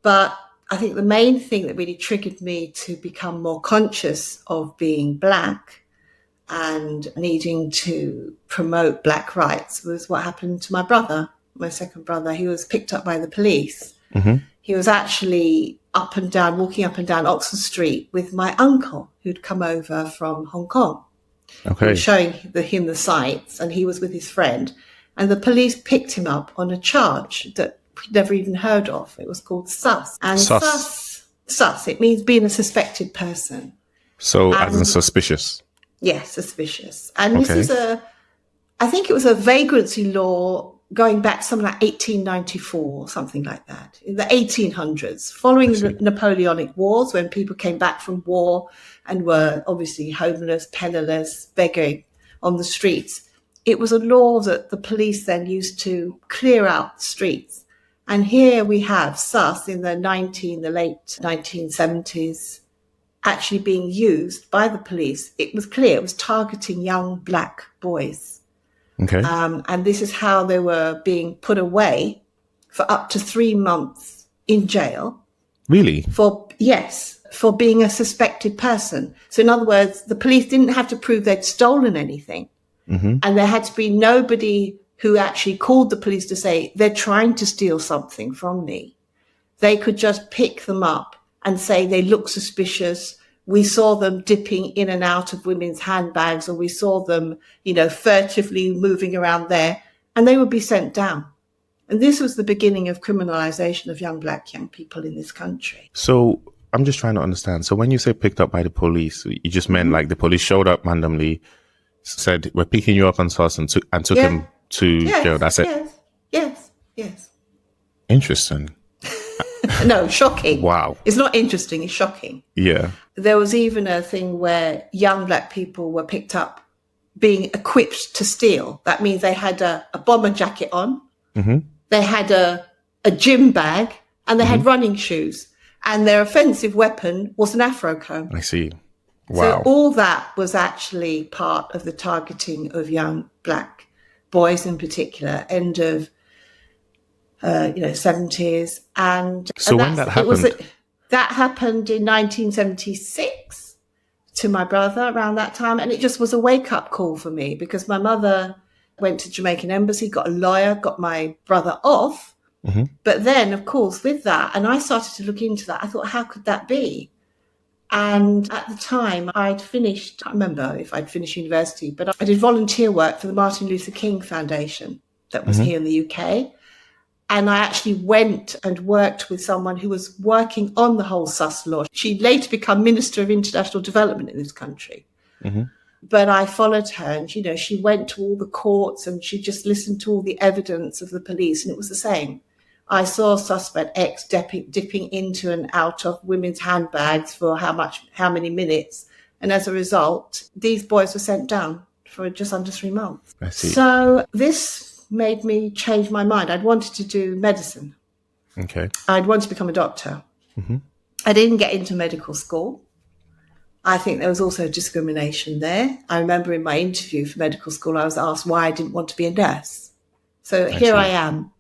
But I think the main thing that really triggered me to become more conscious of being Black and needing to promote Black rights was what happened to my brother, my second brother. He was picked up by the police. Mm-hmm. He was actually walking up and down Oxford Street with my uncle who'd come over from Hong Kong. Okay. He was showing him the sights, and he was with his friend. And the police picked him up on a charge that we'd never even heard of. It was called sus. And sus, it means being a suspected person. So, as in suspicious? Yes, suspicious. And this is I think it was a vagrancy law going back to something like 1894, something like that, in the 1800s, following the Napoleonic Wars, when people came back from war and were obviously homeless, penniless, begging on the streets. It was a law that the police then used to clear out the streets. And here we have sus in the late 1970s actually being used by the police. It was clear it was targeting young Black boys. Okay. And this is how they were being put away for up to 3 months in jail. Really? For being a suspected person. So in other words, the police didn't have to prove they'd stolen anything. Mm-hmm. And there had to be nobody who actually called the police to say, they're trying to steal something from me. They could just pick them up and say they look suspicious. We saw them dipping in and out of women's handbags, or we saw them, furtively moving around there, and they would be sent down. And this was the beginning of criminalization of young people in this country. So I'm just trying to understand. So when you say picked up by the police, you just meant like the police showed up randomly, said, we're picking you up on sus, and took him to jail. That's it? Yes. Interesting. No, shocking. Wow. It's not interesting, it's shocking. Yeah. There was even a thing where young Black people were picked up being equipped to steal. That means they had a bomber jacket on, mm-hmm. they had a gym bag, and they had running shoes. And their offensive weapon was an Afro comb. I see. Wow. So all that was actually part of the targeting of young Black boys in particular, end of 70s. And when that happened? That happened in 1976 to my brother around that time. And it just was a wake-up call for me, because my mother went to Jamaican embassy, got a lawyer, got my brother off. Mm-hmm. But then, of course, with that, and I started to look into that, I thought, how could that be? And at the time, I can't remember if I'd finished university, but I did volunteer work for the Martin Luther King Foundation that was here in the UK. And I actually went and worked with someone who was working on the whole sus law. She later became Minister of International Development in this country. Mm-hmm. But I followed her, and, she went to all the courts and she just listened to all the evidence of the police, and it was the same. I saw suspect X dipping into and out of women's handbags for how many minutes. And as a result, these boys were sent down for just under 3 months. I see. So this made me change my mind. I'd wanted to do medicine. Okay. I'd wanted to become a doctor. Mm-hmm. I didn't get into medical school. I think there was also discrimination there. I remember in my interview for medical school, I was asked why I didn't want to be a nurse. So here I am,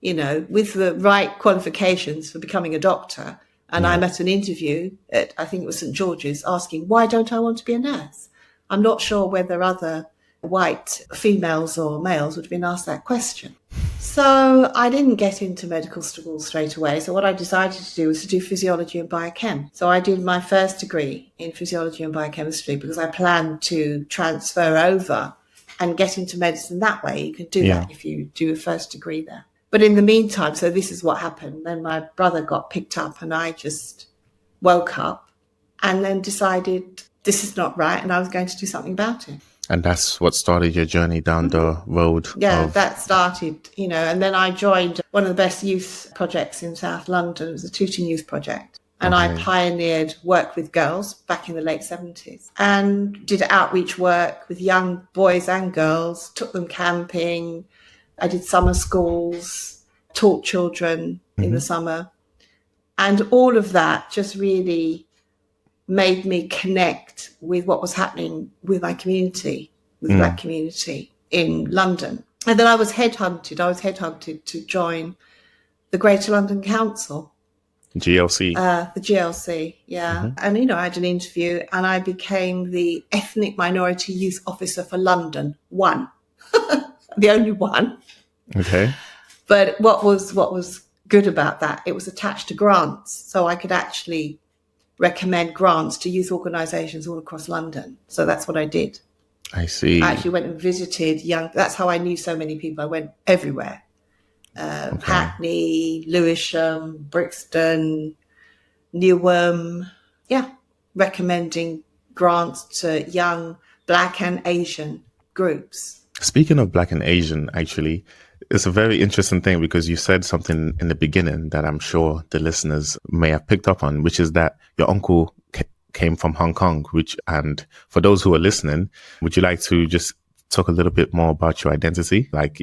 with the right qualifications for becoming a doctor. And I'm at an interview at, I think it was St. George's, asking, why don't I want to be a nurse? I'm not sure whether other white females or males would have been asked that question. So I didn't get into medical school straight away. So what I decided to do was to do physiology and biochem. So I did my first degree in physiology and biochemistry because I planned to transfer over and get into medicine that way. You can do that if you do a first degree there. But in the meantime, so this is what happened. Then my brother got picked up and I just woke up and then decided this is not right and I was going to do something about it. And that's what started your journey down the road. Yeah, that started, and then I joined one of the best youth projects in South London. It was a Tooting Youth Project. And I pioneered work with girls back in the late 70s and did outreach work with young boys and girls, took them camping. I did summer schools, taught children in the summer. And all of that just really made me connect with what was happening with my community, with the Black community in London. And then I was headhunted. To join the Greater London Council. GLC. The GLC, yeah. And, I had an interview and I became the ethnic minority youth officer for London. One. The only one. Okay. But what was good about that, it was attached to grants. So I could actually recommend grants to youth organisations all across London. So that's what I did. I see. I actually went and visited that's how I knew so many people. I went everywhere. Hackney, Lewisham, Brixton, Newham. Yeah, recommending grants to young Black and Asian groups. Speaking of Black and Asian, actually, it's a very interesting thing because you said something in the beginning that I'm sure the listeners may have picked up on, which is that your uncle came from Hong Kong, and for those who are listening, would you like to just talk a little bit more about your identity? Like,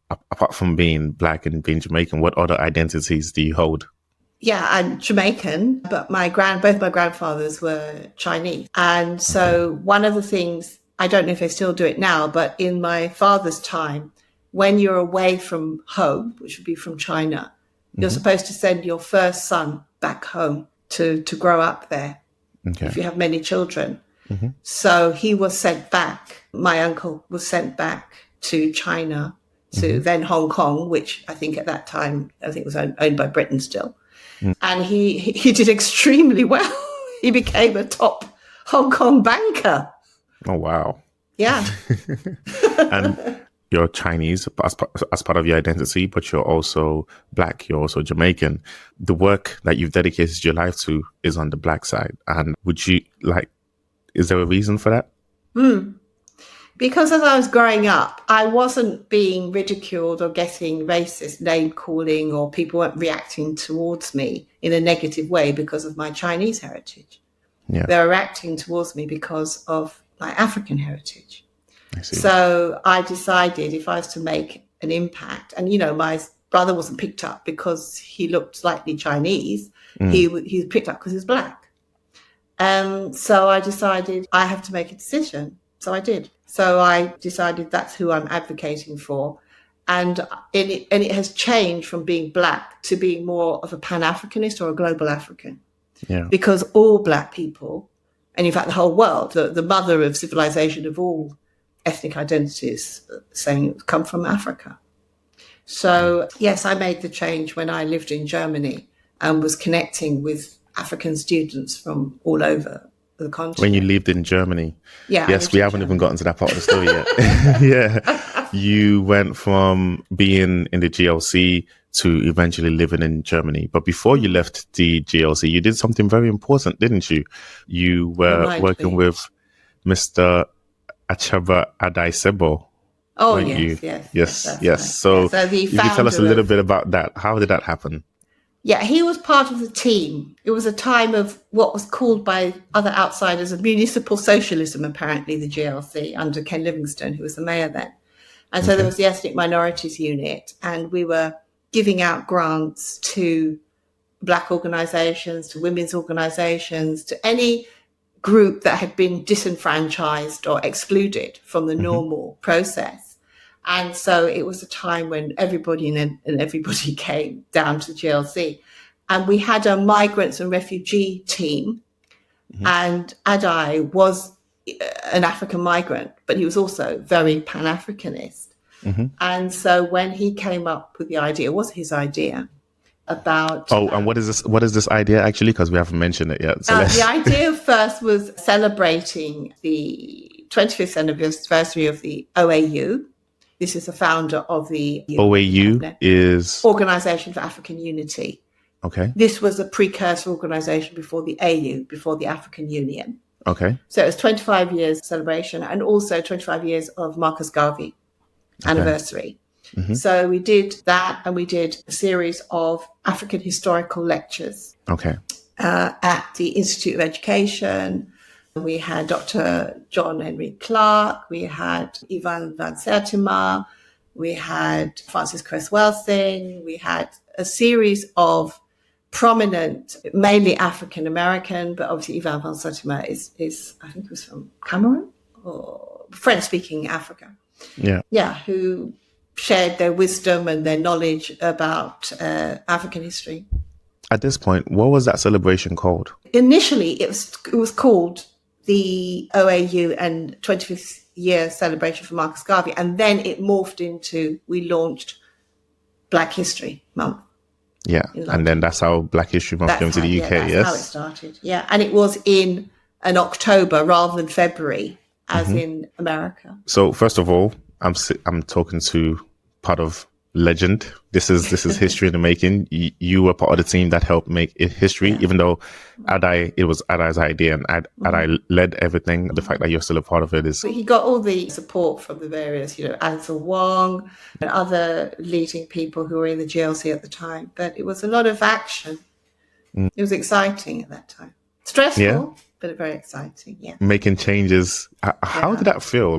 apart from being Black and being Jamaican, what other identities do you hold? Yeah, I'm Jamaican, but both my grandfathers were Chinese. And so one of the things, I don't know if they still do it now, but in my father's time, when you're away from home, which would be from China, you're supposed to send your first son back home to grow up there. Okay. If you have many children. So he was sent back. My uncle was sent back to China, to then Hong Kong, which I think at that time, was owned by Britain still. And he did extremely well. He became a top Hong Kong banker. Oh, wow. Yeah. And you're Chinese as part of your identity, but you're also Black, you're also Jamaican. The work that you've dedicated your life to is on the Black side. And is there a reason for that? Because as I was growing up, I wasn't being ridiculed or getting racist name calling, or people weren't reacting towards me in a negative way because of my Chinese heritage. Yeah. They were acting towards me because of my African heritage. I see. So I decided if I was to make an impact, and my brother wasn't picked up because he looked slightly Chinese. He was picked up because he was Black. So I decided I have to make a decision. So I did. So I decided that's who I'm advocating for. And it has changed from being Black to being more of a Pan-Africanist or a global African. Yeah. Because all Black people, and in fact the whole world, the mother of civilization of all ethnic identities, saying come from Africa. So yes, I made the change when I lived in Germany and was connecting with African students from all over the continent. When you lived in Germany? Yeah. Yes, we haven't even gotten to that part of the story yet. Yeah. You went from being in the GLC to eventually living in Germany. But before you left the GLC, you did something very important, didn't you? You were working with Mr. Achebe Adaisebo. Oh, yes. Right. So you can tell us a little bit about that. How did that happen? Yeah, he was part of the team. It was a time of what was called by other outsiders of municipal socialism, apparently, the GLC, under Ken Livingstone, who was the mayor then. And so there was the Ethnic Minorities Unit, and we were giving out grants to Black organisations, to women's organisations, to any group that had been disenfranchised or excluded from the normal process. And so it was a time when everybody and everybody came down to the GLC. And we had a migrants and refugee team. And Adai was an African migrant, but he was also very Pan-Africanist. And so when he came up with the idea, it was his idea, about... and what is this idea, actually? Because we haven't mentioned it yet. So the idea first was celebrating the 25th anniversary of the OAU. This is the founder of the OAU is Organisation for African Unity. Okay. This was a precursor organisation before the AU, before the African Union. Okay. So it was 25 years celebration and also 25 years of Marcus Garvey anniversary. So we did that, and we did a series of African historical lectures. Okay. At the Institute of Education. We had Dr. John Henry Clark, we had Ivan van Sertima, we had Francis Cresswell-Singh, we had a series of prominent, mainly African-American, but obviously Ivan van Sertima is I think he was from Cameroon or French-speaking Africa. Yeah, who shared their wisdom and their knowledge about African history. At this point, what was that celebration called? Initially, it was called the OAU and 25th year celebration for Marcus Garvey, and then it morphed into, we launched Black History Month. Yeah, and then that's how Black History Month came to the UK. That's how it started. Yeah, and it was in an October rather than February, as in America. So first of all, I'm talking to part of legend. This is history in the making. You were part of the team that helped make it history, even though it was Adai's idea, and Adai led everything. The fact that you're still a part of it is. He got all the support from the various, Ansel Wong and other leading people who were in the GLC at the time. But it was a lot of action. It was exciting at that time. Stressful, but very exciting. Yeah. Making changes. How did that feel?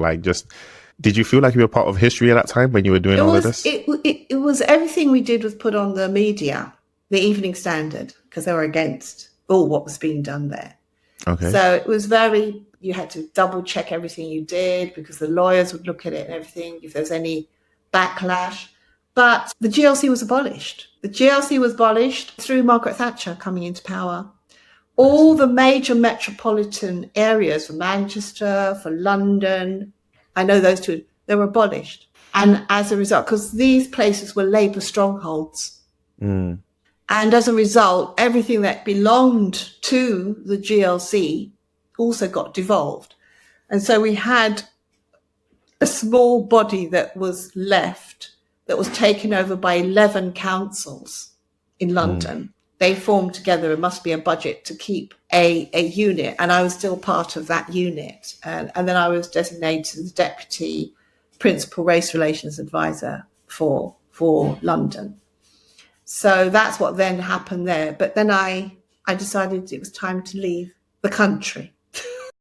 Did you feel like you were part of history at that time when you were doing all of this? It was everything we did was put on the media, the Evening Standard, because they were against all what was being done there. Okay. So it was you had to double check everything you did because the lawyers would look at it and everything, if there's any backlash. But the GLC was abolished. The GLC was abolished through Margaret Thatcher coming into power. All the major metropolitan areas for Manchester, for London, I know those two, they were abolished. And as a result, because these places were Labour strongholds. And as a result, everything that belonged to the GLC also got devolved. And so we had a small body that was left, that was taken over by 11 councils in London. They formed together, it must be a budget to keep a unit. And I was still part of that unit. And then I was designated as Deputy Principal Race Relations Advisor for London. So that's what then happened there. But then I decided it was time to leave the country.